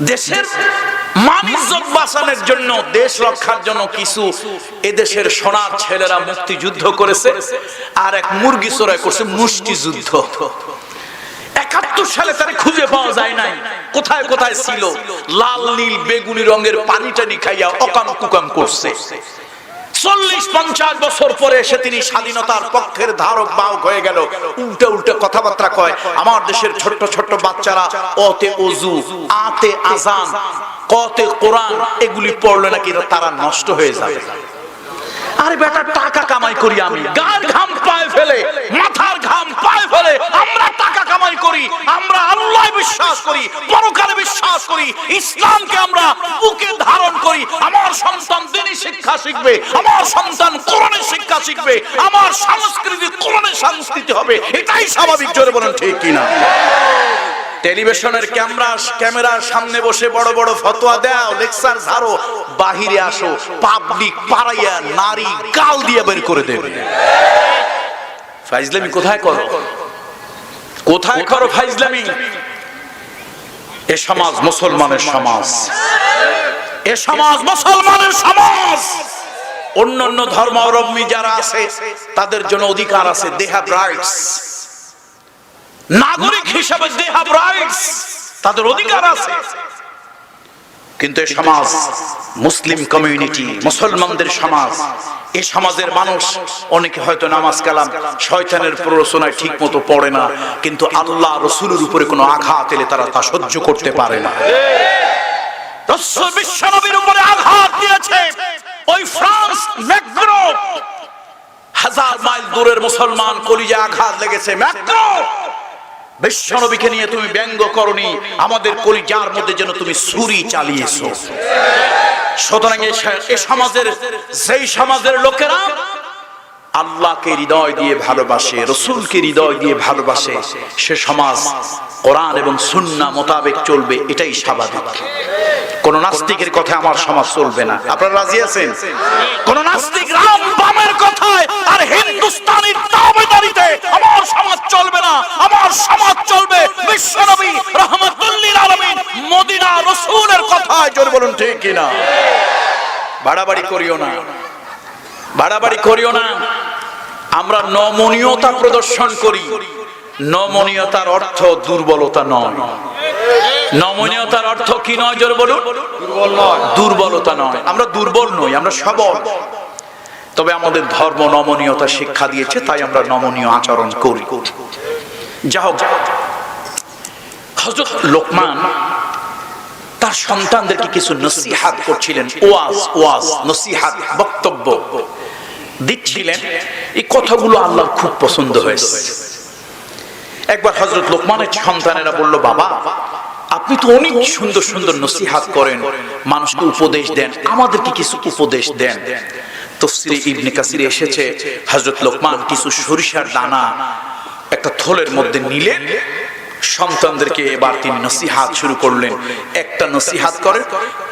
দেশের মান ইজ্জত বাঁচানোর জন্য, দেশ রক্ষার জন্য কিছু এদেশের সোনার ছেলেরা মুক্তিযুদ্ধ করেছে, আর এক মুরগি চোরাই করছে মুষ্টিযুদ্ধ। 71 সালে তারে খুঁজে পাওয়া যায় নাই, কোথায় কোথায় ছিল। লাল নীল বেগুনি রঙের পানি টানি খাইয়া অকাম কুকাম করছে। 40-50 বছর পরে এসে তিনি স্বাধীনতার পক্ষের ধারক বাহক হয়ে গেল। উল্টে উল্টে কথাবার্তা কয়। আমার দেশের ছোট্ট ছোট্ট বাচ্চারা অতে ওযু, আতে আযান, কতে কোরআন এগুলি পড়লে নাকি তারা নষ্ট হয়ে যাবে। আরে বেটা, টাকা কামাই করি আমি, গায়ের ঘাম পায়ে ফেলে, মাথার ঘাম পায়ে ফেলে আমরা টাকা কামাই করি। আমরা আল্লাহ বিশ্বাস করি, পরকালে বিশ্বাস করি, ইসলামকে আমরা বুকে ধারণ করি। আমার সন্তান দ্বীনি শিক্ষা শিখবে, আমার সন্তান কোরআনের শিক্ষা শিখবে, আমার সংস্কৃতি কোরআনের সংস্কৃতি হবে, এটাই স্বাভাবিক। জোরে বলেন ঠিক কিনা? টেলিভিশনের ক্যামেরার সামনে বসে বড় বড় ফতোয়া দাও, লেকচার ঝাড়ো, বাহিরে আসো, পাবলিক পাড়াইয়া নারী গাল দিয়ে বের করে দেবে। ফাইজলামি কোথায় করো, কোথায় করো ফাইজলামি? এ সমাজ মুসলমানের সমাজ, এ সমাজ মুসলমানের সমাজ। অন্যান্য ধর্মাবলম্বী যারা আছে তাদের জন্য অধিকার আছে, দে হ্যাভ রাইটস। নাগরিক হিসেবে দে হ্যাভ রাইটস, তাদের অধিকার আছে। কিন্তু এই সমাজ মুসলিম কমিউনিটি, মুসলমানদের সমাজ, এই সমাজের মানুষ অনেকে হয়তো নামাজ কালাম শয়তানের প্ররোচনায় ঠিক মতো পড়ে না, কিন্তু আল্লাহ রাসূলের উপরে কোনো আঘাত এলে তারা তা সহ্য করতে পারে না। রাসূল বিশ্বনবীর উপরে আঘাত দিয়েছে ওই ফ্রান্স ম্যাক্রো, 1000 মাইল দূরের মুসলমান, কলিজা আঘাত লেগেছে। ম্যাক্রো, বিশ্বনবীকে নিয়ে তুমি ব্যঙ্গ করনি, আমাদের কলিজার মধ্যে যেন তুমি ছুরি চালিয়েছো। সুতরাং এই সমাজের, যেই সমাজের লোকেরা আল্লাহকে হৃদয় দিয়ে ভালোবাসে, রাসূলকে হৃদয় দিয়ে ভালোবাসে, সে সমাজ কোরআন এবং সুন্নাহ মোতাবেক চলবে, এটাই স্বাভাবিক। কোন নাস্তিকের কথায় আমার সমাজ চলবে না। আপনারা রাজি আছেন? কোন নাস্তিক রাম বামের কথায় আর হিন্দুস্তানির দাবিদারিতে আমার সমাজ চলবে না। আমার সমাজ চলবে বিশ্বনবী রাহমাতুল লিল আলামিন মদিনা রাসূলের কথায়। জোরে বলুন ঠিক কিনা? বাড়াবাড়ি করিও না, বাড়াবাড়ি করিও না। আমরা নমনীয়তা প্রদর্শন করি, নমনীয়তার অর্থ দুর্বলতা নয়। নমনীয়তার অর্থ কি নয়? জোরে বলুন। দুর্বল নয়, দুর্বলতা নয়। আমরা দুর্বল নই, আমরা সবল। তবে আমাদের ধর্ম নমনীয়তা শিক্ষা দিয়েছে, তাই আমরা নমনীয় আচরণ করি। যা হোক, হযরত লোকমান তার সন্তানদেরকে কিছু নসিহত করছিলেন, ওয়াজ নসিহত বক্তব্য দিচ্ছিলেন। এই কথাগুলো আল্লাহর খুব পছন্দ হয়েছে। একবার হযরত লোকমানের সন্তানেরা বলল, বাবা আপনি তো অনেক সুন্দর সুন্দর নসিহত করেন, মানুষকে উপদেশ দেন, আমাদেরকে কিছু উপদেশ দেন। তাফসীরে ইবনে কাসিরে এসেছে, হযরত লোকমান কিছু সরিষার দানা একটা থলের মধ্যে নিলেন, সন্তানদেরকে এবার তিনি নসিহত শুরু করলেন। একটা নসিহত করেন,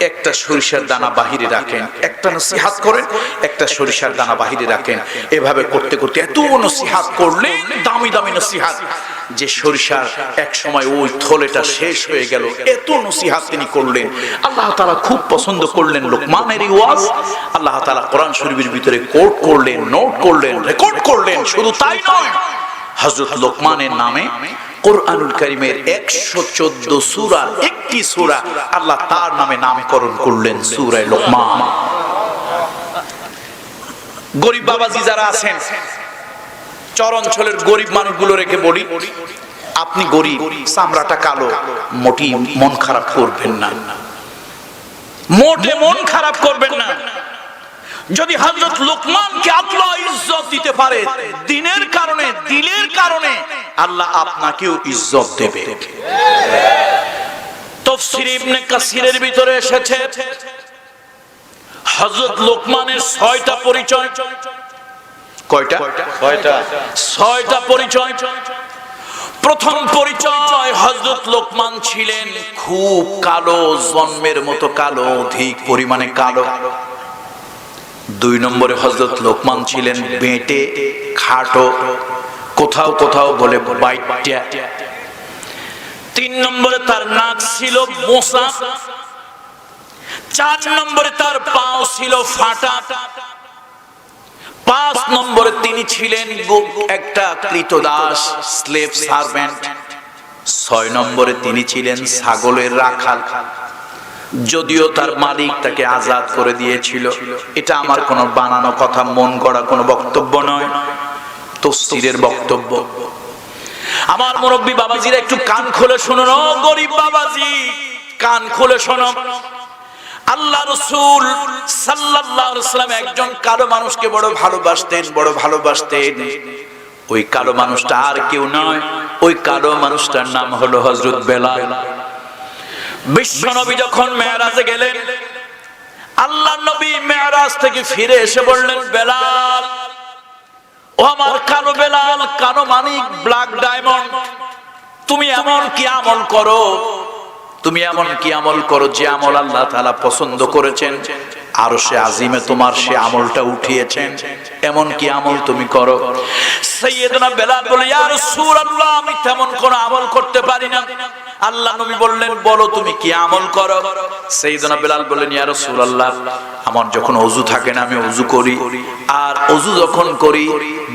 একটা সরিষার দানা বাহিরে রাখেন, একটা নসিহত করেন, একটা সরিষার দানা বাহিরে রাখেন। এভাবে করতে করতে এত নসিহত করলেন, দামি দামি নসিহত, যে সরিষার এক সময় ওই থলেটা শেষ হয়ে গেল। এত নসিহত তিনি করলেন, আল্লাহ তাআলা খুব পছন্দ করলেন লোকমানের এই ওয়াজ। আল্লাহ তাআলা কোরআন শরীফের ভিতরে কোট করলেন, নোট করলেন, রেকর্ড করলেন। শুধু তাই নয়, হযরত লোকমানের নামে কোরআনুল কারীমের 114 সূরা, একটি সূরা আল্লাহ তার নামে নামকরণ করলেন, সূরা লোকমান। গরিব বাবাজি যারা আছেন, চর অঞ্চলের গরিব মানুষগুলো রেখে বলি, আপনি গরিব, চামড়াটা কালো, মোটেই মন খারাপ করবেন না, মোটে মন খারাপ করবেন না। যদি হযরত লোকমানকে আল্লাহ ইজ্জত দিতে পারে, দিনের কারণে, দিলের কারণে আল্লাহ আপনাকেও ইজ্জত দেবে। তাফসীর ইবনে কাসিরের ভিতরে এসেছে, হযরত লোকমানের 6টা পরিচয়। কয়টা? 6টা পরিচয়। প্রথম পরিচয়, হযরত লোকমান ছিলেন খুব কালো, জন্মের মতো কালো, অধিক পরিমাণে কালো। 2 নম্বরে হযরত লোকমান ছিলেন বেঁটে, খাটো, কোথাও কোথাও বলে বাইটা। 3 নম্বরে তার নাক ছিল মোচা, 4 নম্বরে তার পাও ছিল ফাটা, 5 নম্বরে তিনি ছিলেন একটা ক্রীতদাস, স্লেভ সার্ভেন্ট, 6 নম্বরে তিনি ছিলেন ছাগলের রাখাল। যদিও তার মালিক তাকে আজাদ করে দিয়েছিল। এটা আমার কোনো বানানো কথা, মন গড়া কোনো বক্তব্য নয়, তাফসীরের বক্তব্য। আমার মুরব্বী বাবাজিরা একটু কান খুলে শুনুন, ও গরিব বাবাজি কান খুলে শোনো। আল্লাহ রাসূল সাল্লাল্লাহু আলাইহি ওয়াসাল্লাম একজন কালো মানুষকে বড় ভালোবাসতেন, বড় ভালোবাসতেন। ওই কালো মানুষটা আর কেউ নয়, ওই কালো মানুষটার নাম হলো হযরত বেলাল। বিশ্বনবী যখন মেরাজে গেলেন, আল্লাহর নবী মেরাজ থেকে ফিরে এসে বললেন, বেলাল, ও আমার কালো বেলাল, কালো মানিক, ব্ল্যাক ডায়মন্ড, তুমি এমন কি আমল করো, তুমি এমন কি আমল করো যে আমল আল্লাহ তাআলা পছন্দ করেছেন, আরশে আজিমে তোমার সে আমলটা উঠিয়েছেন, এমন কি আমল তুমি করো? সাইয়েদনা বেলাল বলে, ইয়া রাসূলুল্লাহ, আমি তেমন কোন আমল করতে পারি না। আল্লাহ নবী বললেন, বলো তুমি কি আমল করো? সাইয়েদনা বেলাল বললেন, ইয়া রাসূলুল্লাহ, আমার যখন ওযু থাকে না আমি ওযু করি, আর ওযু যখন করি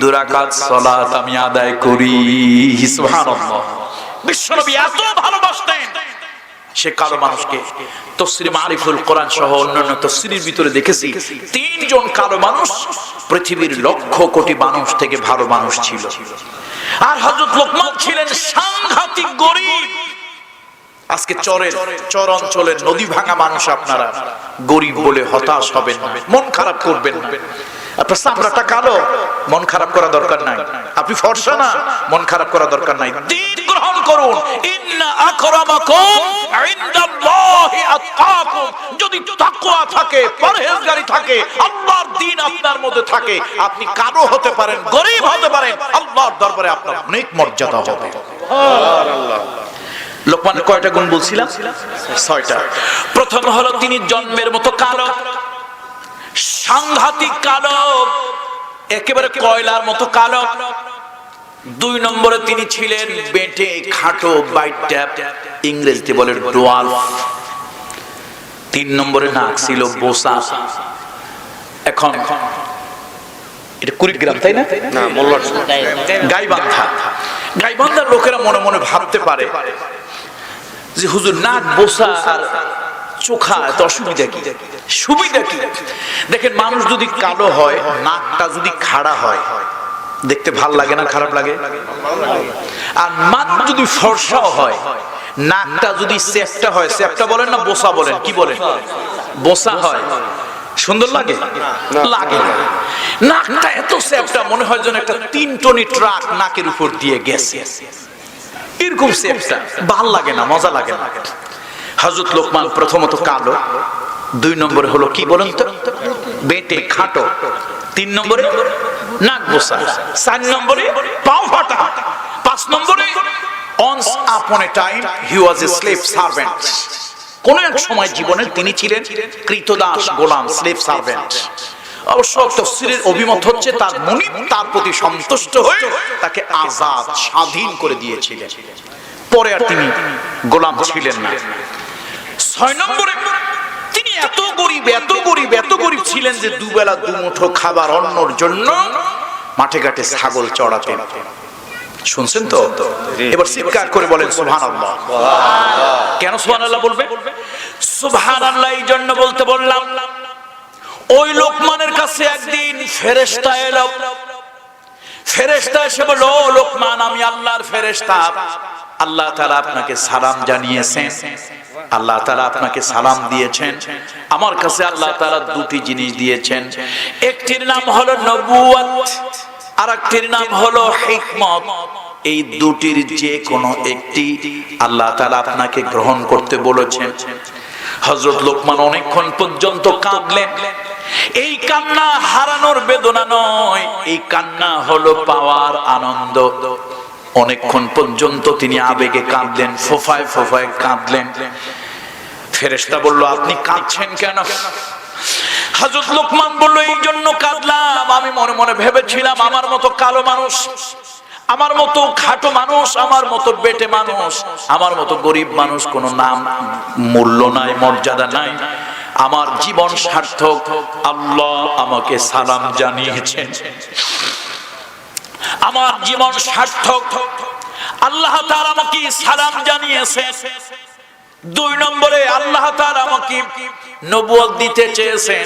2 রাকাত সালাত আমি আদায় করি। সুবহানাল্লাহ। বিশ্বনবী এত ভালোবাসতেন সে কালো মানুষকে। তাফসীর মারিফুল কোরআন সহ অন্যান্য তাফসীরের ভিতরে দেখেছি 3 জন কালো মানুষ পৃথিবীর লক্ষ কোটি মানুষ থেকে ভালো মানুষ ছিল। আর হযরত লোকমান ছিলেন সাংঘাতিক গরীব। আজকে চর অঞ্চলের নদী ভাঙা মানুষ আপনারা গরীব বলে হতাশ হবেন না, মন খারাপ করবেন না। আপনার চামড়াটা কালো, মন খারাপ করা দরকার নাই। আপনি ফর্সা না, মন খারাপ করা দরকার নাই। দ্বীন গ্রহণ করুন। ইন্না আকরামাকুম ইনদাল্লাহি আতকাকুম। যদি তাকওয়া থাকে, পরহেজগারি থাকে, আল্লাহর দ্বীন আপনার মধ্যে থাকে, আপনি কালো হতে পারেন, গরীব হতে পারেন, আল্লাহর দরবারে আপনার অনেক মর্যাদা হবে। সুবহানাল্লাহ। লোকমানের কয়টা গুণ বলছিলাম? 6টা। প্রথম হলো তিনি জন্মের মতো কালো, সাংঘাতিক কালো, একেবারে কয়লার মতো কালো। 2 নম্বরে তিনি ছিলেন বেঁটে খাটো, বাইটা, ইংরেজিতে বলে ডোয়ার্ফ। 3 নম্বরে নাক ছিল বোসা। এখন এটা কুড়িগ্রাম, তাই না? না, মোল্লার গাইবান্ধা। গাইবান্ধার লোকেরা মনে মনে ভাবতে পারে যে হুজুর নাক বোসা আর চোখা, এত অসুবিধা কি? সুবিধা কি? দেখেন, মানুষ যদি কালো হয়, নাকটা যদি খাড়া হয়, দেখতে ভাল লাগে না খারাপ লাগে? আর মানুষ যদি ফর্সা হয়, নাকটা যদি সেপটা হয়, সেপটা বলেন না বোসা বলেন, কি বলেন? বোসা হয়, সুন্দর লাগে? লাগে না। নাকটা এত সেপটা, মনে হয় যেন একটা 3 টনি ট্রাক নাকের উপর দিয়ে গেছে, এরকম সেপটা, ভাল লাগে না, মজা লাগে না। হযরত লোকমান প্রথমত কালো, 2 নম্বরে হলো কি বলেন তো? বেঁটে খাটো, 3 নম্বরে নাক বোসা, 4 নম্বরে পাও ফাটা, 5 নম্বরে once upon a time he was a slave servant। কোন এক সময় জীবনে তিনি ছিলেন ক্রীতদাস, গোলাম, স্লেভ সার্ভেন্ট। অবশ্য তাফসীরের অভিমত হচ্ছে তার মুনিব তার প্রতি সন্তুষ্ট হয়ে তাকে আজাদ, স্বাধীন করে দিয়েছিলেন। পরে আর তিনি গোলাম ছিলেন না। 6 নম্বরে তিনি এত গরিব ছিলেন যে 2 বেলা 2 মুঠো খাবার অন্নর জন্য মাঠে ঘাটে ছাগল চড়াতেন। শুনছেন তো? এবার চিৎকার করে বলেন সুবহানাল্লাহ। কেন সুবহানাল্লাহ বলবে? সুবহানাল্লাহ এই জন্য বলতে বললাম, ওই লোকমানের কাছে একদিন ফেরেশতা এলো। ফেরেশতা এসে বলল, ও লোকমান, আমি আল্লাহর ফেরেশতা, আল্লাহ তাআলা আপনাকে সালাম জানিয়েছেন, আল্লাহ তাআলা আপনাকে সালাম দিয়েছেন। আমার কাছে আল্লাহ তাআলা 2টি জিনিস দিয়েছেন, একটির নাম হলো নবুয়ত, আর একটির নাম হলো হিকমত। এই 2টির যে কোনো একটি আল্লাহ তাআলা আপনাকে গ্রহণ করতে বলেছেন। হযরত লোকমান অনেকক্ষণ পর্যন্ত কাঁদলেন। এই কান্না হারানোর বেদনা নয়, এই কান্না হলো পাওয়ার আনন্দ। অনেকক্ষণ পর্যন্ত তিনি আবেগে কাঁদলেন, ফোফায় ফোফায় কাঁদলেন। ফেরেশতা বলল, আপনি কাঁদছেন কেন? হযরত লোকমান বলল, এই জন্য কাঁদলাম, আমি মনে মনে ভেবেছিলাম আমার মতো কালো মানুষ আমার মতো খাটো মানুষ, আমার মতো বেটে মানুষ, আমার মতো গরিব মানুষ, কোনো নাম মূল্য নাই, মর্যাদা নাই। আমার জীবন সার্থক। আল্লাহ আমাকে সালাম জানিয়েছেন, আমার জীবন সার্থক। আল্লাহ তাআলা আমাকে সালাম জানিয়েছেন। 2 নম্বরে আল্লাহ তাআলা আমাকে নবুয়ত দিতে চেয়েছেন,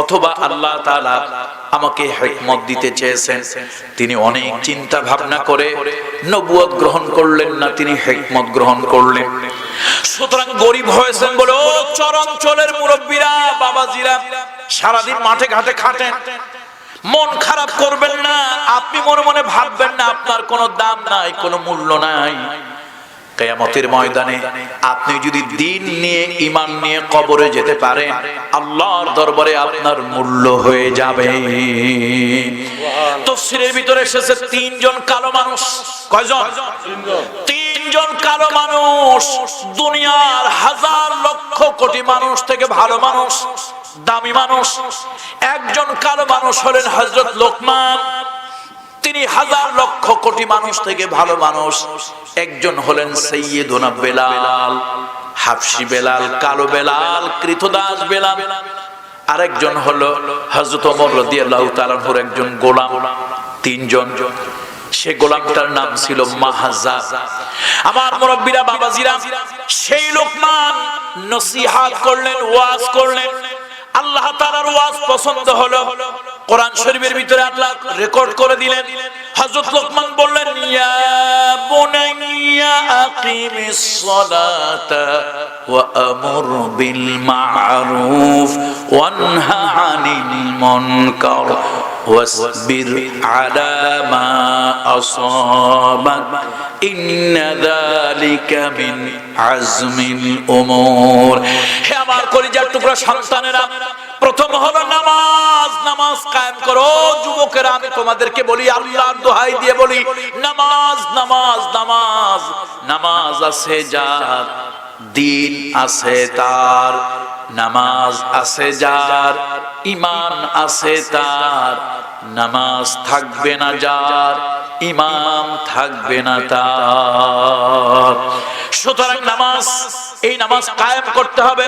অথবা আল্লাহ তাআলা আমাকে হিকমত দিতে চেয়েছেন। তিনি অনেক চিন্তা ভাবনা করে নবুয়ত গ্রহণ করলেন না, তিনি হিকমত গ্রহণ করলেন। সুতরাং গরিব হয়েছেন বলে ও চরাঞ্চলের মুরব্বীরা, বাবাজিরা, সারাদিন মাঠে ঘাটে খাটেন, মন খারাপ করবেন না। আপনি মনে মনে ভাববেন না আপনার কোনো দাম নাই, কোনো মূল্য নাই। কিয়ামতের ময়দানে আপনি যদি দ্বীন নিয়ে, ঈমান নিয়ে কবরে যেতে পারেন, আল্লাহর দরবারে আপনার মূল্য হয়ে যাবে। তাফসীরের ভিতরে এসেছে 3 জন কালো মানুষ। কয়জন? 3 জন কালো মানুষ। দুনিয়ার হাজার লক্ষ কোটি মানুষ থেকে ভালো মানুষ, দামি মানুষ। একজন কালো মানুষ হলেন হযরত লোকমান, তিনি হাজার লক্ষ কোটি মানুষ থেকে ভালো মানুষ। একজন হলেন সাইয়্যিদুনা বেলাল, হাবশী বেলাল, কালো বেলাল, কৃতদাস বেলাল। আরেকজন হলো হযরত ওমর রাদিয়াল্লাহু তাআলা আনহুর একজন গোলাম। 3 জন। সে গোলামটার নাম ছিল মাহাজা। আমার মুরব্বিরা, বাবাজিরা, সেই লোকমান নসিহত করলেন, ওয়াজ করলেন। আল্লাহ তাআলার ওয়াজ পছন্দ হলো। কোরআন শরীফের ভিতরে আল্লাহ রেকর্ড করে দিলেন। হযরত লোকমান বললেন, ইয়া বুনাইয়া আকিমিস সালাতা ওয়া আমুর বিল মা'রুফ ওয়ানহা আনিল মুনকার ওয়াসবির আলা মা আসাবাক ইন্না যালিকা মিন আজমিল উমুর। হে আমার কলিজার টুকরা সন্তানেরা, প্রথম হলো নামাজ। নামাজ কায়েম করো। যুবকেরা, আমি তোমাদেরকে বলি, আল্লাহর দোহাই দিয়ে বলি, নামাজ, নামাজ, নামাজ। নামাজ আছে যার, দ্বীন আছে তার। নামাজ আছে যার, ঈমান আছে তার। নামাজ থাকবে না যার, ঈমান থাকবে না তার। সুতরাং নামাজ, এই নামাজ কায়েম করতে হবে।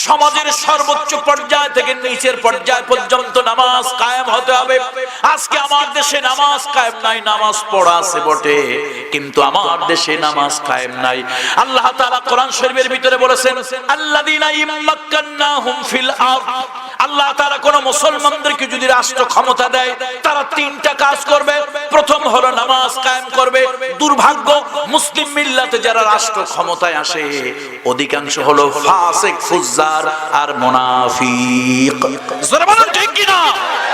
সমাজের সর্বোচ্চ পর্যায় থেকে নিচের পর্যায় পর্যন্ত নামাজ কায়েম হতে হবে। আজকে আমার দেশে নামাজ কায়েম নাই। নামাজ পড়া আছে বটে, কিন্তু আমার দেশে নামাজ কায়েম নাই। আল্লাহ তাআলা কোরআন শরীফের ভিতরে বলেছেন, আল্লাযীনা ইম্মাক্কান্নাহুম ফিল আরদ। আল্লাহ তাআলা কোন মুসলমানদেরকে যদি রাষ্ট্র ক্ষমতা দেয়, তারা 3টা কাজ করবে। প্রথম হলো নামাজ কায়েম করবে। দুর্ভাগ্য, মুসলিম মিল্লাতে যারা রাষ্ট্র ক্ষমতায় আসে, অধিকাংশ হলো ফাসিক, ফুজ্জার আর মুনাফিক। জোরে বলুন ঠিক কি না?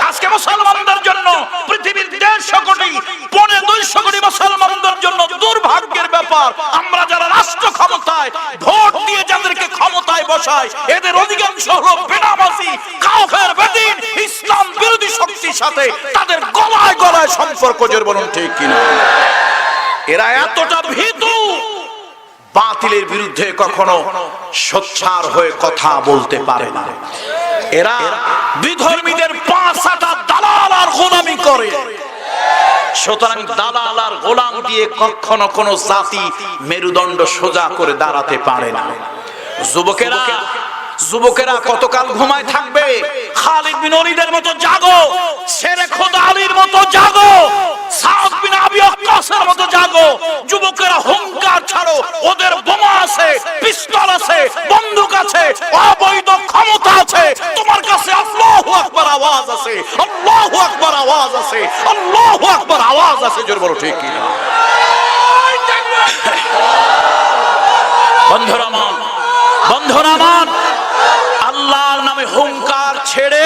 আজকে মুসলমানদের জন্য, পৃথিবীর 150 কোটি, 250 কোটি মুসলমানদের জন্য দুর্ভাগ্যের ব্যাপার, আমরা যারা রাষ্ট্র ক্ষমতায় ভোট দিয়ে যাদেরকে ক্ষমতায় বসায়, এদের অধিকাংশ হলো বেনামাজি, কাফের, বেদিন, ইসলাম বিরোধী শক্তির সাথে তাদের গলায় গলায় সম্পর্ক। জোরে বলুন ঠিক কি না? এরা এতটা ভীতু, বাতিলের বিরুদ্ধে কখনো সোচ্চার হয়ে কথা বলতে পারে না। এরা বিধর্মীদের 5-6টা দালাল আর গোলামি করে। সুতরাং দালাল আর গোলাম দিয়ে কখনো কোনো জাতি মেরুদণ্ড সোজা করে দাঁড়াতে পারে না। যুবকেরা কতকাল ঘুমায় থাকবে? খালিদ বিন ওলীদের মতো জাগো, শেরে খোদা আলীর মতো জাগো, সাদ বিন আবি ওয়াক্কাসের মতো জাগো। যুবকেরা হুঙ্কার ছাড়ো। ওদের বোমা আছে, পিস্তল আছে, বন্দুক আছে, অবৈধ ক্ষমতা আছে। তোমার কাছে আল্লাহু আকবার আওয়াজ আছে, আল্লাহু আকবার আওয়াজ আছে, আল্লাহু আকবার আওয়াজ আছে। জোরে বলো ঠিক কি না? বন্ধুরা আমার, বন্ধুরা আমার, আল্লাহর নামে হুঙ্কার ছেড়ে,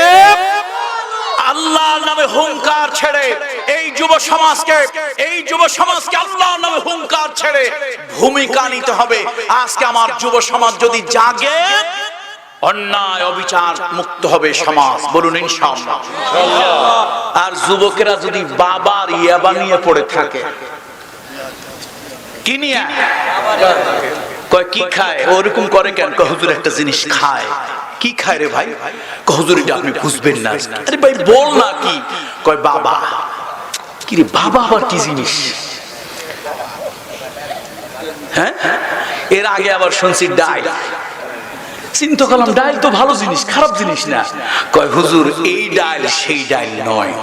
আল্লাহর নামে হুঙ্কার ছেড়ে এই যুব সমাজকে আল্লাহর নামে হুঙ্কার ছেড়ে ভূমিকা নিতে হবে। আজকে আমার যুব সমাজ যদি জাগে, অন্যায় অবিচার মুক্ত হবে সমাজ। বলুন ইনশাআল্লাহ। আর যুবকেরা যদি বাবার ইয়াবা নিয়ে পড়ে থাকে, কি নিয়ে? কয় কি খায়? ওরকম করে কেন? হুজুর একটা জিনিস খায়। কি খায় রে ভাই? হুজুর এটা আপনি বুঝবেন না। আরে ভাই বল না কি? কয় বাবা। কি রে বাবা আবার কি জিনিস? হ্যাঁ, এর আগে আবার শুনছি ডাইল। চিন্তা করলাম ডাইল তো ভালো জিনিস, খারাপ জিনিস না। কয় হুজুর এই ডাইল সেই ডাইল নয়,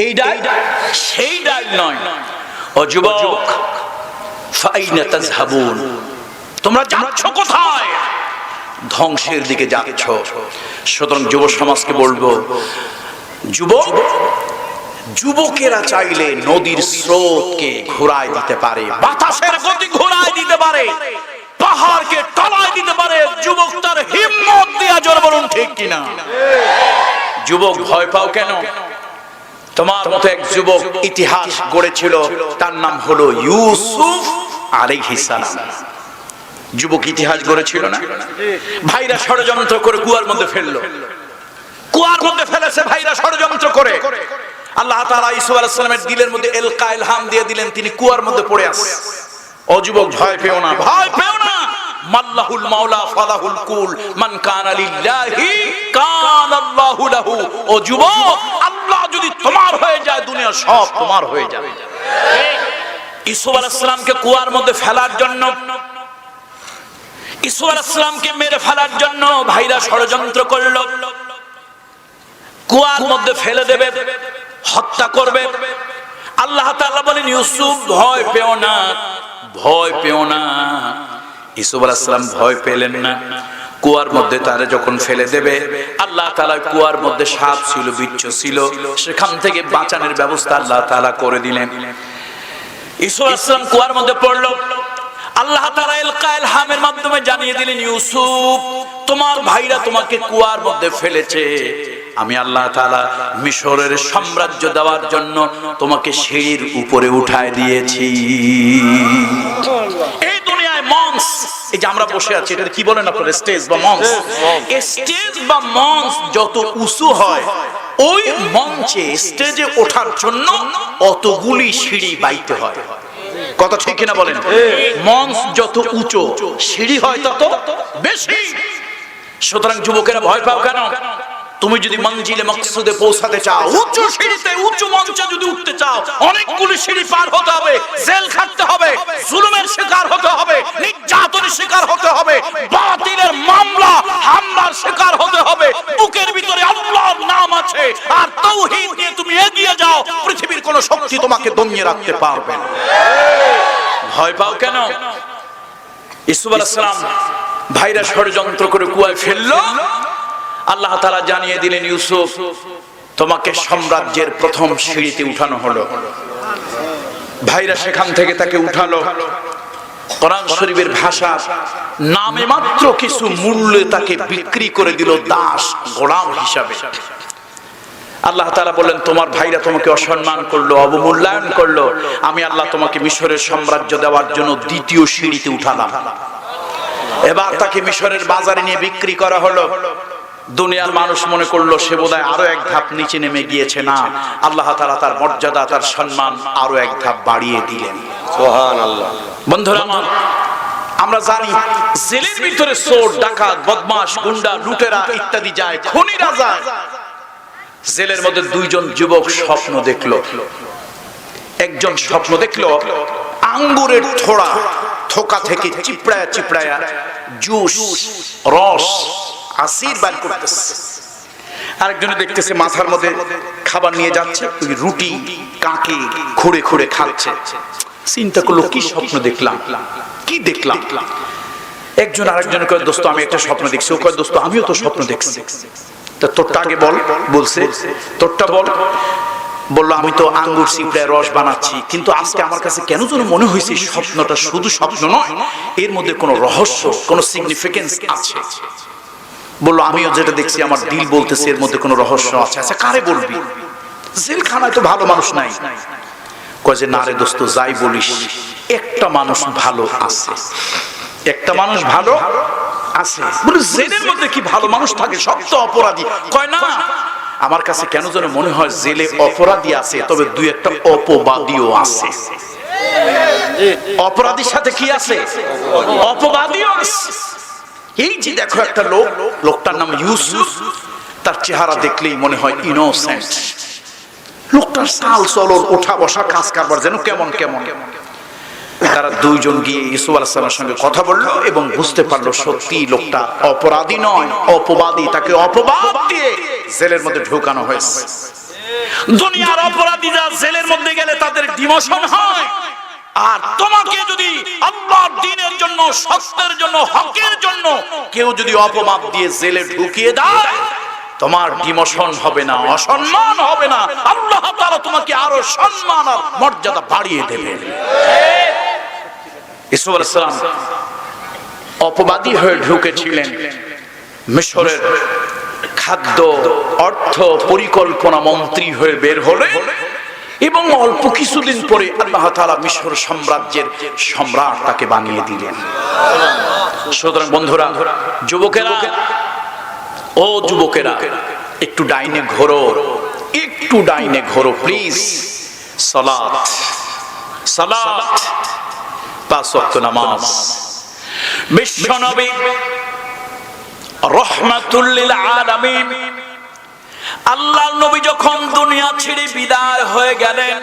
এই ডাইল সেই ডাইল নয়। ও যুবক, ফাইনা তাযহাবুন, তোমরা যাচ্ছ কোথায়? ধ্বংসের দিকে যাচ্ছ। সুতরাং যুব সমাজকে বলবো, যুবক, যুবকেরা চাইলে নদীর স্রোতকে ঘোরায় দিতে পারে, বাতাসের গতি ঘোরায় দিতে পারে, পাহাড়কে টলায় দিতে পারে। যুবক তার হিম্মত দিয়া, জোর বলুন ঠিক কিনা? যুবক ভয় পাও কেন? তোমার মতো এক যুবক ইতিহাস গড়েছিল, তার নাম হলো ইউসুফ আলাইহিস সালাম। যুবক ইতিহাস গড়েছিল না? ভাইরা ষড়যন্ত্র করে কুয়ার মধ্যে ফেললো, কুয়ার মধ্যে ফেলেছে ভাইরা ষড়যন্ত্র করে। আল্লাহ তাআলা ইউসুফ আলাইহিস সালামের দিলের মধ্যে এলকা ইলহাম দিয়ে দিলেন, তিনি কুয়ার মধ্যে পড়ে আছে। ও যুবক ভয় পেও না, ভয় পেও না। মাল্লাহুল মাওলা ফালাহুল কুল, মান কানা লিল্লাহি কানা আল্লাহু লাহু। ও যুবক, আল্লাহ যদি তোমার হয়ে যায়, দুনিয়া সব তোমার হয়ে যাবে। ইউসুফ আলাইহিস সালামকে কুয়ার মধ্যে ফেলার জন্য, ইউসুফ আলাইহিস সালামকে মেরে ফেলার জন্য ভাইরা ষড়যন্ত্র করলো। কুয়ার মধ্যে ফেলে দেবে, হত্যা করবে। আল্লাহ তাআলা বলেন, ইউসুফ ভয় পেও না, ভয় পেও না। ইউসুফ আলাইহিস সালাম ভয় পেলেন না। কুয়ার মধ্যে তারে যখন ফেলে দেবে, আল্লাহ তাআলা কুয়ার মধ্যে সাপ ছিল, বিচ্ছু ছিল, সেখান থেকে বাঁচানোর ব্যবস্থা আল্লাহ তাআলা করে দিলেন। ইউসুফ আলাইহিস সালাম কুয়ার মধ্যে পড়লো। আল্লাহ তাআলা ইলকা ইলহামের মাধ্যমে জানিয়ে দিলেন, ইউসুফ, তোমার ভাইরা তোমাকে কুয়ার মধ্যে ফেলেছে। আমি আল্লাহ তাআলা মিশরের সাম্রাজ্য দেওয়ার জন্য তোমাকে সিঁড়ির উপরে উঠায় দিয়েছি। এই দুনিয়ায় মঞ্চ, এই যে আমরা বসে আছি, এটা কি বলেন আপনারা? স্টেজ বা মঞ্চ। স্টেজ বা মঞ্চ যত উঁচু হয়, ওই মঞ্চে স্টেজে ওঠার জন্য অতগুলি সিঁড়ি বাইতে হয়। কথা ঠিক কিনা বলেন? মঞ্চ যত উঁচু, সিঁড়ি হয় তত বেশি। সুতরাং যুবকেরা ভয় পাও কেন? তুমি যদি মঞ্জিলে মকসুদে পৌঁছাতে চাও, উঁচু সিঁড়িতে, উঁচু মঞ্চে যদি উঠতে চাও, অনেকগুলি সিঁড়ি পার হতে হবে, জেল খাটতে হবে, জুলুমের শিকার হতে হবে, নির্যাতনের শিকার হতে হবে, বাতিলের মামলা হামলার শিকার হতে হবে। বুকের ভিতরে আল্লাহর নাম আছে আর তাওহীদ নিয়ে তুমি এগিয়ে যাও, পৃথিবীর কোন শক্তি তোমাকে দমিয়ে রাখতে পারবে না। ভয় পাও কেন? ইউসুফ আলাইহিস সালাম ভাইরা ষড়যন্ত্র করে কুয়ায় ফেললো। আল্লাহ তাআলা জানিয়ে দিলেন, ইউসুফ, তোমাকে সাম্রাজ্যের প্রথম সিঁড়িতে উঠানো হলো। ভাইরা সেখান থেকে তাকে উঠালো। কোরআন শরীফের ভাষা, নামে মাত্র কিছু মূল্যে তাকে বিক্রি করে দিল দাস, গোলাম হিসাবে। আল্লাহ তাআলা বললেন, তোমার ভাইরা তোমাকে অসম্মান করলো, অবমূল্যায়ন করলো, আমি আল্লাহ তোমাকে মিশরের সাম্রাজ্য দেওয়ার জন্য দ্বিতীয় সিঁড়িতে উঠালাম। এবার তাকে মিশরের বাজারে নিয়ে বিক্রি করা হলো। দুনিয়ার মানুষ মনে করলো সে বোধহয় আরো এক ধাপ নিচে নেমে গিয়েছে। না, আল্লাহ তাআলা তার মর্যাদা, তার সম্মান আরো এক ধাপ বাড়িয়ে দিলেন। সুবহানাল্লাহ। বন্ধুরা আমার, আমরা জানি জেলের ভিতরে চোর, ডাকাত, বদমাশ, গুন্ডা, লুটেরা ইত্যাদি যায়, খুনিরা যায়। জেলের মধ্যে দুইজন যুবক স্বপ্ন দেখলো। একজন স্বপ্ন দেখলো আঙ্গুরের থোকা থেকে চিপড়ায়া চিপড়ায়া জুস, রস, আসির বার করতেছে। আরেকজনে দেখতেছে মাথার মধ্যে খাবার নিয়ে যাচ্ছে, রুটি কাকে খুঁড়ে খুঁড়ে খাচ্ছে। চিন্তা করলো, কি স্বপ্ন দেখলাম, কি দেখলাম। একজন আরেকজনের কয়, দোস্ত আমি একটা স্বপ্ন দেখছি। ও কয়, দোস্ত আমিও তো স্বপ্ন দেখছি। তা তোরটা আগে বল। বলছে, তোরটা বল। বললো, আমি তো আঙ্গুর চিপড়ায় রস বানাচ্ছি, কিন্তু আজকে আমার কাছে কেন যেন মনে হয়েছে স্বপ্নটা শুধু স্বপ্ন নয়, এর মধ্যে কোনো রহস্য, কোনো সিগনিফিকেন্স আছে। বললো, আমিও যেটা দেখছি আমার দিল বলতেছে এর মধ্যে কোনো রহস্য আছে। আচ্ছা, কারে বলবি? জেলখানায় তো ভালো মানুষ নাই। কয় যে, না রে দোস্ত, যাই বলিস, একটা মানুষ ভালো আছে, একটা মানুষ ভালো আছে। বলে, জেলের মধ্যে কি ভালো মানুষ থাকে? সব তো অপরাধী। কয়, না, আমার কাছে কেন যেন মনে হয় জেলে অপরাধী আছে, তবে দুই একটা অপবাদীও আছে। অপরাধীর সাথে কি আছে? অপবাদীও আছে। এই যে দেখো একটা লোক, লোকটার নাম ইউসুফ, তার চেহারা দেখলেই মনে হয় ইনোসেন্ট। লোকটার চাল চলন, ওঠা বসা, কাজ কারবার যেন কেমন কেমন। তারা দুইজন গিয়ে ইউসুফ আলাইহিস সালামের সঙ্গে কথা বলল এবং বুঝতে পারলো সত্যি লোকটা অপরাধী নয়, অপবাদী। তাকে অপবাদ দিয়ে জেলের মধ্যে ঢোকানো হয়েছে। দুনিয়ার অপরাধীরা জেলের মধ্যে গেলে তাদের ডিমোশন হয়, আর তোমাকে যদি আল্লাহর দ্বীনের জন্য, সত্যের জন্য, হকের জন্য কেউ যদি অপবাদ দিয়ে জেলে ঢুকিয়ে দেয়, তোমার ডিমোশন হবে না, অসম্মান হবে না, আল্লাহ তাআলা তোমাকে আরো সম্মান আর মর্যাদা বাড়িয়ে দেবেন। ইউসুফ আলাইহিস সালাম অপবাদী হয়ে ঢুকেছিলেন, মিশরের খাদ্য, অর্থ, পরিকল্পনা মন্ত্রী হয়ে বের হলেন এবং অল্প কিছুদিন পরে আল্লাহ তাআলা মিশর সাম্রাজ্যের সম্রাট তাকে বানিয়ে দিলেন। সুতরাং বন্ধুরা, যুবকেরা, ও যুবকেরা, একটু ডাইনে ঘোরো, একটু ডাইনে ঘোরো প্লিজ। সালাত, সালাত, পাঁচ ওয়াক্ত নামাজ। বিশ্বনবী রাহমাতুল লিল আলামিন, আল্লাহর নবী যখন দুনিয়া ছেড়ে বিদায় হয়ে গেলেন,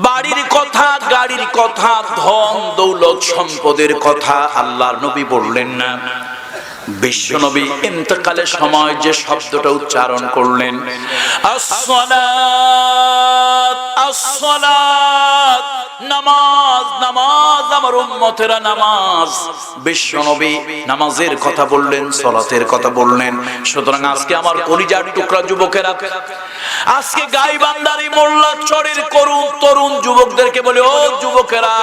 বাড়ির কথা, গাড়ির কথা, ধন দৌলত সম্পদের কথা আল্লাহর নবী বললেন না। বিশ্বনবী ইন্তেকালের সময় যে শব্দটা উচ্চারণ করলেন, আসসালাত, আসসালাত, নামাজ, নামাজ, আমার উম্মতেরা নামাজ। বিশ্বনবী নামাজের কথা বললেন, সালাতের কথা বললেন। সুতরাং আজকে আমার কলিজার টুকরা যুবকেরা, আজকে গাইবান্ধার এই মোল্লা চরের তরুণ যুবকদেরকে বলে, ও যুবকেরা,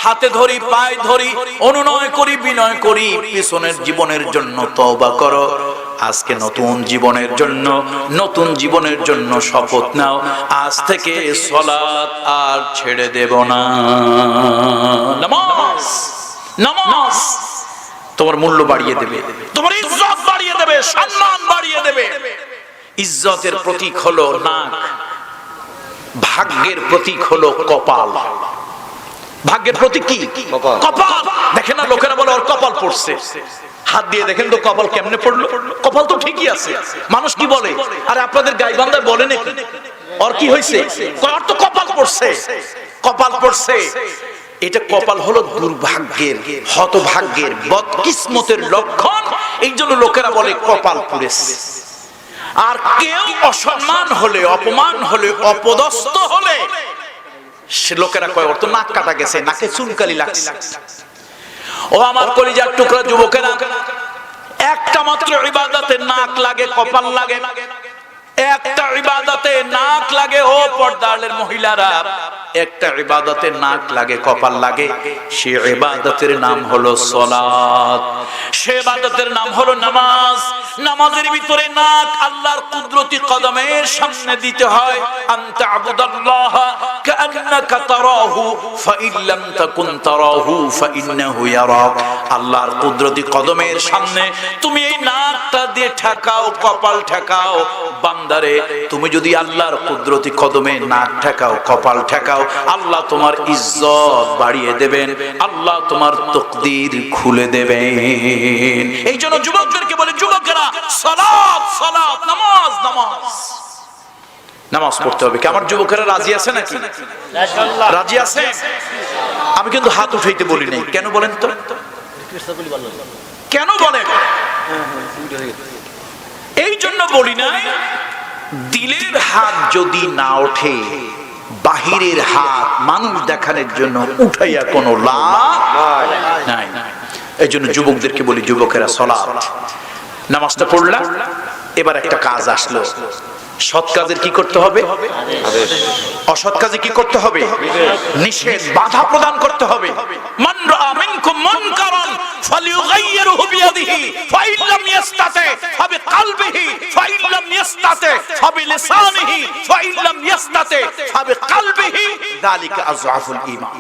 হাতে ধরি, পায়ে ধরি, অনুনয় করি, বিনয় করি, পিছনের জীবনের জন্য তওবা করো। আজকে নতুন জীবনের জন্য, নতুন জীবনের জন্য শপথ নাও, আজ থেকে সালাত আর ছেড়ে দেব না। নামাজ, নামাজ তোমার মূল্য বাড়িয়ে দেবে, তোমার ইজ্জত বাড়িয়ে দেবে, সম্মান বাড়িয়ে দেবে। ইজ্জতের প্রতীক হলো নাক, ভাগ্যের প্রতীক হলো কপাল। ভাগ্যের প্রতীক কি? কপাল। দেখেন না, লোকেরা বলে ওর কপাল পড়ছে, হাত দিয়ে দেখেন তো কপাল কেমনে পড়লো। কপাল তো ঠিকই আছে। মানুষ কি বলে, আরে আপনাদের গাইবান্ধায় বলে নাকি ওর কি হয়েছে? ওর তো কপাল পড়ছে, কপাল পড়ছে। এটা কপাল হলো দুর্ভাগ্যের, হতভাগ্যের, বদকিসমতের লক্ষণ। এই জন্য লোকেরা বলে কপাল পুড়েছে। আর কেউ অসম্মান হলে, অপমান হলে, অপদস্থ হলে সে লোকেরা কয় ওর তো নাক কাটা গেছে, নাকে চুনকালি লাগছে। ও আমার কলিজার টুকরা যুবকেরা, একটা মাত্র ইবাদতে নাক লাগে, কপাল লাগে। একটা ইবাদতে নাক লাগে, ও পর্দার মহিলারা, একটা ইবাদতে নাক লাগে, কপাল লাগে। সে ইবাদতের নাম হলো সালাত, সে ইবাদতের নাম হলো নামাজ। নামাজের ভিতরে নাক আল্লাহর কুদরতি কদমের সামনে দিতে হয়। আনতা আবুদাল্লাহ কাআন্নাকা তারাহু ফাইন লাম তাকুন তারাহু ফাইন্নাহু ইয়ারাক। আল্লাহর কুদরতি কদমের সামনে তুমি এই নাকটা দিয়ে ঠেকাও, কপাল ঠেকাও। বান্দারে, তুমি যদি আল্লাহর কুদরতি কদমে নাক ঠেকাও, কপাল ঠেকাও, আল্লাহ তোমার ইজ্জত বাড়িয়ে দেবেন, আল্লাহ তোমার তাকদীর খুলে দেবেন। এই জন্য যুবকদেরকে বলে, যুবকেরা, সালাত, সালাত, নামাজ, নামাজ। নামাজ পড়তে হবে। কি আমার যুবকেরা রাজি আছে নাকি? রাজি আছে? আমি কিন্তু হাত উঠাইতে বলি নাই। কেন বলেন তো? কেন বলেন? এই জন্য বলি না, দিলের হাত যদি না ওঠে, বাহিরের হাত মানুষ দেখানোর জন্য উঠাইয়া কোনো লাভ নাই। এই জন্য যুবকদেরকে বলি, যুবকেরা, সালাত, নামাজটা পড়লা, এবার একটা কাজ আসলো। সৎ কাজের কি করতে হবে? অসৎ কাজে কি করতে হবে? নিষেধ, বাধা প্রদান করতে হবে। মান রাআ মিনকুম মুনকারান ফালিয়ুগাইয়িরহু বিয়াদিহি ফাইন লাম ইস্তাতি ফাবিকলবিহি ফাইন লাম ইস্তাতি ফাবিলিসানিহি ফাইন লাম ইস্তাতি ফাবিকলবিহি যালিকা আযআফুল ঈমান।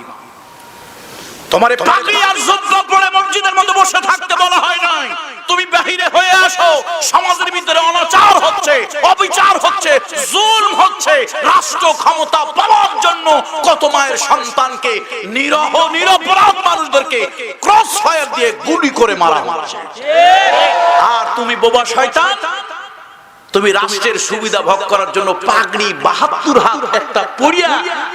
তোমারে পাগড়ি আর জুব্বা পরে মসজিদের মধ্যে বসে থাকতে বলা হয় নাই। তুমি বাহিরে হয়ে আসো। সমাজের ভিতরে অনাচার হচ্ছে, অবিচার হচ্ছে, জুলম হচ্ছে। রাষ্ট্র ক্ষমতা পাওয়ার জন্য কত মায়ের সন্তানকে, নিরহ নিরপরাধ মানুষদেরকে ক্রস ফায়ার দিয়ে গুলি করে মারা হচ্ছে। আর তুমি বোবা শয়তান, তুমি রাষ্ট্রের সুবিধা ভোগ করার জন্য পাগড়ি 72 হাত একটা পরিয়া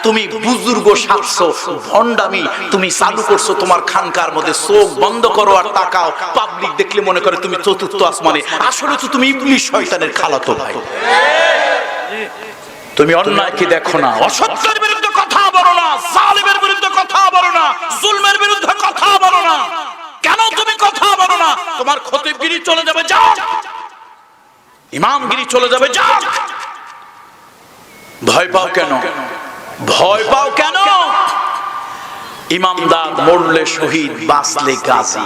তুমি বুজুর্গ সাজছো, ভন্ডামি তুমি চালু করছো তোমার খানকার মধ্যে। চোখ বন্ধ করো আর তাকাও, পাবলিক দেখলে মনে করে তুমি চতুর্থ আসমানে, আসলে তো তুমি ইবলিস শয়তানের খালাতো ভাই। তুমি অন্যায় কি দেখো না? অসত্যের বিরুদ্ধে কথা বলো না, জালিমের বিরুদ্ধে কথা বলো না, জুলমের বিরুদ্ধে কথা বলো না। কেন তুমি কথা বলো না? তোমার খতিবগিরি চলে যাবে, যাও। ইমামগিরি চলে যাবে, যাও। ভয় পাও কেন? ভয় পাও কেন? ইমামদার মরলে শহীদ, বাঁচলে গাজী।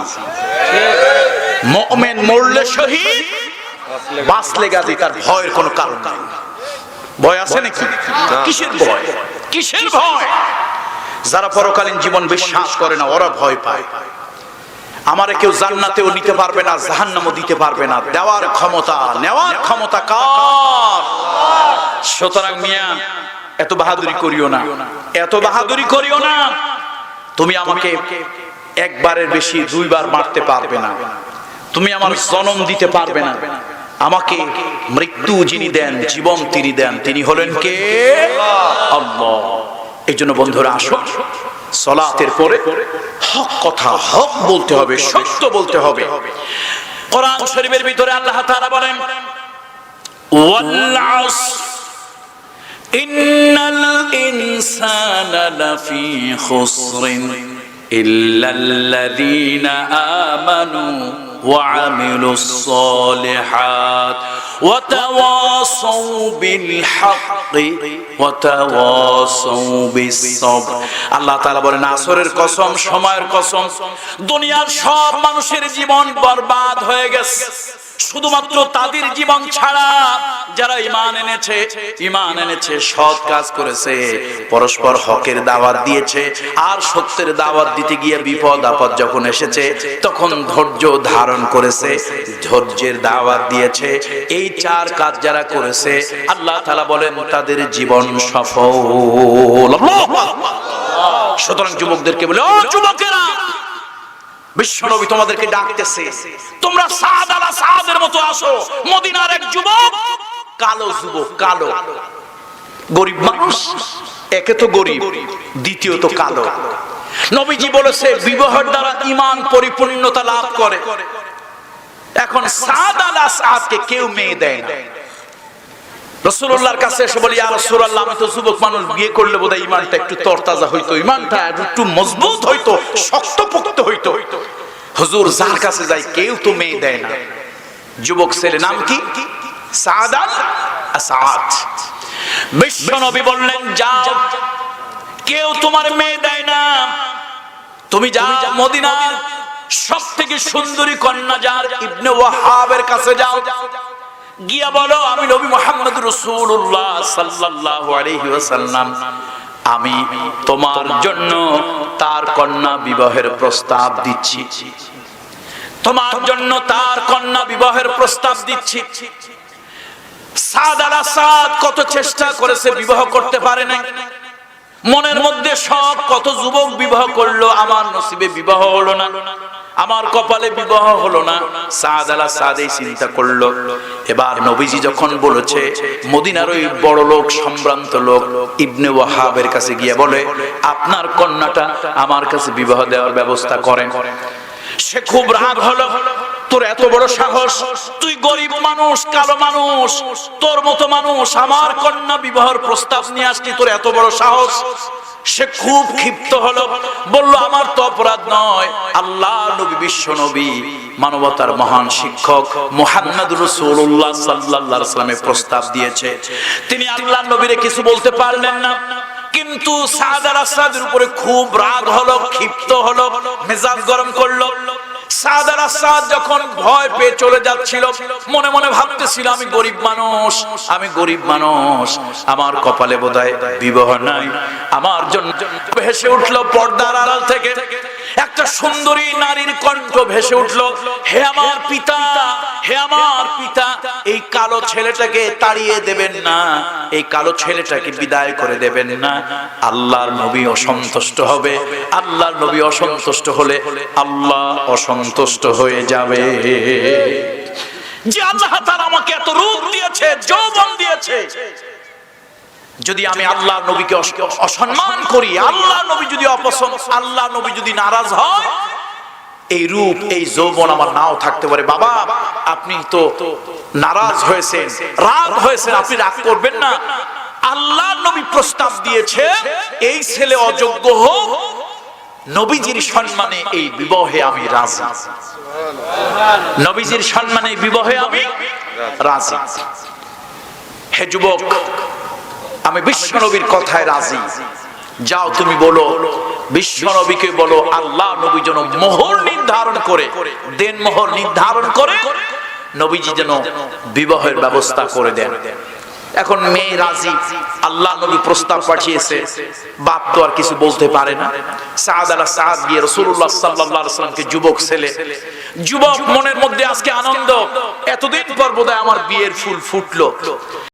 মুমিন মরলে শহীদ, বাঁচলে গাজী। তার ভয়ের কোনো কারণ নাই। ভয় আছে নাকি? কিসের ভয়? কিসের ভয়? যারা পরকালীন জীবন বিশ্বাস করে না ওরা ভয় পায়। আমারে কেউ জান্নাতেও নিতে পারবে না, জাহান্নামও দিতে পারবে না। দেওয়ার ক্ষমতা, নেওয়ার ক্ষমতা কার? সুতরাং মিয়া এত বাহাদুরি করিও না, এত বাহাদুরি করিও না। তুমি আমাকে একবারের বেশি 2 বার মারতে পারবে না, তুমি আমার জন্ম দিতে পারবে না। আমাকে মৃত্যু যিনি দেন, জীবন তিনি দেন, তিনি হলেন কে? আল্লাহ। এই জন্য বন্ধুরা আসো, সালাতের পরে হক কথা হক বলতে হবে, সত্য বলতে হবে। কোরআন শরীফের ভিতরে আল্লাহ তাআলা বলেন, ওয়াল আসর ইন্নাল ইনসানা লাফি খুসরিন ইল্লাল্লাযীনা আমানু ওয়া আমিলুস সালিহাত ওয়া তাওয়াসাউ বিল হাক্কি ওয়া তাওয়াসাউ বিস সাবর। আল্লাহ তাআলা বলেন, আসরের কসম, সময়ের কসম, দুনিয়ার সব মানুষের জীবন বরবাদ হয়ে গেছে, শুধুমাত্র তাদের জীবন ছাড়া যারা ঈমান এনেছে, সৎ কাজ করেছে, পরস্পর হকের দাওয়াত দিয়েছে, আর সত্যের দাওয়াত দিতে গিয়ে বিপদ আপদ যখন এসেছে তখন ধৈর্য ধারণ করেছে, ধৈর্যের দাওয়াত দিয়েছে, এই 4 কাজ যারা করেছে আল্লাহ তাআলা বলেন তাদের জীবন সফল। সুতরাং যুবকদেরকে বলে, ও যুবকেরা, বিশ্বনবী তোমাদেরকে ডাকতেছে, তোমরা সাদ আলা সাদের মতো আসো। মদিনার এক যুবক, কালো যুবক, কালো, গরিব মানুষ, একে তো গরিব, দ্বিতীয়ত কালো। নবীজি বলেছে বিবাহের দ্বারা ঈমান পরিপূর্ণতা লাভ করে। এখন সাদ আলা সাদকে কেউ মেয়ে দেয় না। রাসূলুল্লাহর কাছে এসে বলি, ইয়া রাসূলুল্লাহ, আমি তো যুবক মানুষ, বিয়ে করলে বোধহয় ঈমানটা একটু তরতাজা হইতো, ঈমানটা একটু মজবুত হইতো, শক্তপোক্ত হইতো। হুজুর, যার কাছে যাই কেউ তো মেয়ে দেয় না। যুবক ছেলে নাম কি? সাদ আল সাদ। বিশ্বনবী বললেন, যাও, কেউ তোমার মেয়ে দেয় না, তুমি যাও মদিনার সবথেকে সুন্দরী কন্যা যার ইবনে ওয়াহাবের কাছে যাও, গিয়া বলো, আমি নবী মুহাম্মদ রাসূলুল্লাহ সাল্লাল্লাহু আলাইহি ওয়াসাল্লাম, আমি তোমার জন্য তার কন্যা বিবাহের প্রস্তাব দিচ্ছি, তোমার জন্য তার কন্যা বিবাহের প্রস্তাব দিচ্ছি। সাদ আল সাদ কত চেষ্টা করেছে, বিবাহ করতে পারে না। মনের মধ্যে সব, কত যুবক বিবাহ করলো, আমার নসিবে বিবাহ হলো না, আমার কপালে বিবাহ হলো না। সাদ আল সাদ এই চিন্তা করলো। এবার নবীজি যখন বলেছে, মদিনার ওই বড় লোক, সম্ভ্রান্ত লোক ইবনে ওয়াহাবের কাছে গিয়ে বলে, আপনার কন্যাটা আমার কাছে বিবাহ দেওয়ার ব্যবস্থা করেন। সে খুব রাগ হলো, তোর এত বড় সাহস, তুই গরিব মানুষ, কালো মানুষ, তোর মতো মানুষ, আমার কন্যা বিবাহের প্রস্তাব নিয়ে আসলি, তোর এত বড় সাহস। সে খুব ক্ষিপ্ত হলো, বলল, আমার তো অপরাধ নয়, আল্লাহ নবী, বিশ্ব নবী, মানবতার মহান শিক্ষক মুহাম্মদ রাসূলুল্লাহ সাল্লাল্লাহু আলাইহি ওয়াসাল্লামের প্রস্তাব দিয়েছে। তিনি আল্লাহ নবীরে কিছু বলতে পারলেন না। কিন্তু সাদ আল সাদের উপরে খুব রাগ হলো, ক্ষিপ্ত হলো, মেজাজ গরম করলো। সাদ আল সাদ যখন ভয় পেয়ে চলে যাচ্ছিল, মনে মনে ভাবতেছিল, আমি গরিব মানুষ, আমি গরিব মানুষ, আমার কপালে বোধহয় বিবাহ নাই। আমার জন্য ভেসে উঠলো পর্দার আড়াল থেকে একটা সুন্দরী নারীর কণ্ঠ ভেসে উঠলো, হে আমার পিতা, হে আমার পিতা, এই কালো ছেলেটাকে তাড়িয়ে দেবেন না, এই কালো ছেলেটাকে বিদায় করে দেবেন না, আল্লাহর নবী অসন্তুষ্ট হবে, আল্লাহর নবী অসন্তুষ্ট হলে আল্লাহ অসন্তুষ্ট হয়ে যাবে। যে আল্লাহ তাআলা আমাকে এত রূপ দিয়েছে, যৌবন দিয়েছে, যদি আমি আল্লাহ নবীকে অসম্মান করি, আল্লাহ নবী যদি অপছন্দ, আল্লাহ নবী যদি নারাজ হয়, এই রূপ এই যৌবন আমার নাও থাকতে পারে। বাবা আপনি তো নারাজ হয়েছেন, রাগ হয়েছেন, আপনি রাগ করবেন না। আল্লাহ নবী প্রস্তাব দিয়েছে এই ছেলে অযোগ্য হোক, নবীজির সম্মানে এই বিবাহে আমি রাজি, নবীজির সম্মানে এই বিবাহে আমি রাজি। হে যুবক, আমি বিশ্ব নবীর কথায় রাজি, যাও তুমি বলো, বিশ্ব নবীকে বলো আল্লাহ নবী যেন মোহর নির্ধারণ করে, দেন মোহর নির্ধারণ করে নবীজি যেন বিবাহের ব্যবস্থা করে দেন। এখন মেয়ে রাজি, আল্লাহ নবী প্রস্তাব পাঠিয়েছে, বাপ তো আর কিছু বলতে পারে না। সাদ আলা সাদ গিয়ে রাসূলুল্লাহ সাল্লাল্লাহু আলাইহি ওয়াসাল্লামকে, যুবক ছেলে, যুবক মনের মধ্যে আজকে আনন্দ, এতদিন পর বোধহয় আমার বিয়ের ফুল ফুটলো।